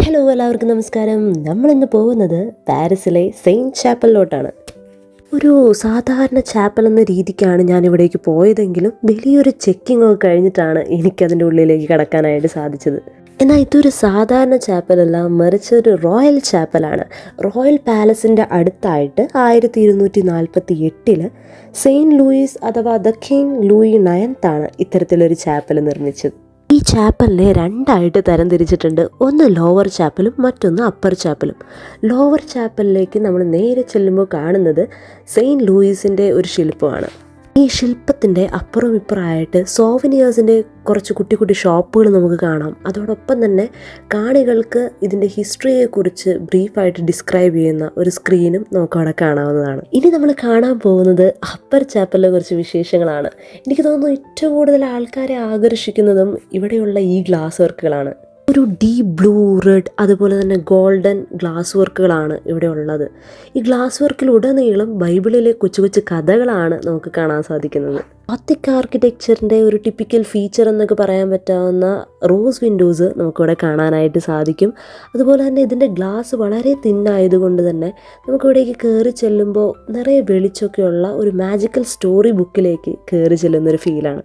Hello എല്ലാവർക്കും നമസ്കാരം. നമ്മളിന്ന് പോകുന്നത് പാരീസിലെ സെയിൻറ്റ് ചാപ്പലിലോട്ടാണ്. ഒരു സാധാരണ ചാപ്പൽ എന്ന രീതിക്കാണ് ഞാൻ ഇവിടേക്ക് പോയതെങ്കിലും വലിയൊരു ചെക്കിംഗ് ഒക്കെ കഴിഞ്ഞിട്ടാണ് എനിക്കതിൻ്റെ ഉള്ളിലേക്ക് കടക്കാനായിട്ട് സാധിച്ചത്. എന്നാൽ ഇതൊരു സാധാരണ ചാപ്പലല്ല, മറിച്ച് ഒരു റോയൽ ചാപ്പലാണ്. റോയൽ പാലസിൻ്റെ അടുത്തായിട്ട് 1248 സെയിൻറ്റ് ലൂയിസ് അഥവാ ദ കിങ് ലൂയി 9 ഇത്തരത്തിലൊരു ചാപ്പൽ നിർമ്മിച്ചത്. ഈ ചാപ്പലിനെ രണ്ടായിട്ട് തരംതിരിച്ചിട്ടുണ്ട്. ഒന്ന് ലോവർ ചാപ്പലും മറ്റൊന്ന് അപ്പർ ചാപ്പലും. ലോവർ ചാപ്പലിലേക്ക് നമ്മൾ നേരെ ചെല്ലുമ്പോൾ കാണുന്നത് സെയിൻറ്റ് ലൂയിസിൻ്റെ ഒരു ശില്പമാണ്. ഈ ശില്പത്തിൻ്റെ അപ്പുറം ഇപ്പുറമായിട്ട് സോവനിയേഴ്സിൻ്റെ കുറച്ച് കുട്ടി കുട്ടി ഷോപ്പുകൾ നമുക്ക് കാണാം. അതോടൊപ്പം തന്നെ കാണികൾക്ക് ഇതിൻ്റെ ഹിസ്റ്ററിയെക്കുറിച്ച് ബ്രീഫായിട്ട് ഡിസ്ക്രൈബ് ചെയ്യുന്ന ഒരു സ്ക്രീനും നമുക്ക് അവിടെ കാണാവുന്നതാണ്. ഇനി നമ്മൾ കാണാൻ പോകുന്നത് അപ്പർ ചാപ്പലിലെ കുറച്ച് വിശേഷങ്ങളാണ്. എനിക്ക് തോന്നുന്നു ഏറ്റവും കൂടുതൽ ആൾക്കാരെ ആകർഷിക്കുന്നതും ഇവിടെയുള്ള ഈ ഗ്ലാസ് വർക്കുകളാണ്. ഒരു ഡീപ് ബ്ലൂ, റെഡ്, അതുപോലെ തന്നെ ഗോൾഡൻ ഗ്ലാസ് വർക്കുകളാണ് ഇവിടെ ഉള്ളത്. ഈ ഗ്ലാസ് വർക്കിലുടനീളം ബൈബിളിലെ കൊച്ചു കൊച്ചു കഥകളാണ് നമുക്ക് കാണാൻ സാധിക്കുന്നത്. ഗോത്തിക് ആർക്കിടെക്ചറിൻ്റെ ഒരു ടിപ്പിക്കൽ ഫീച്ചർ എന്നൊക്കെ പറയാൻ പറ്റാവുന്ന റോസ് വിൻഡോസ് നമുക്കിവിടെ കാണാനായിട്ട് സാധിക്കും. അതുപോലെ തന്നെ ഇതിൻ്റെ ഗ്ലാസ് വളരെ തിന്നായതുകൊണ്ട് തന്നെ നമുക്കിവിടേക്ക് കയറി ചെല്ലുമ്പോൾ നിറയെ വെളിച്ചമൊക്കെയുള്ള ഒരു മാജിക്കൽ സ്റ്റോറി ബുക്കിലേക്ക് കയറി ചെല്ലുന്നൊരു ഫീലാണ്.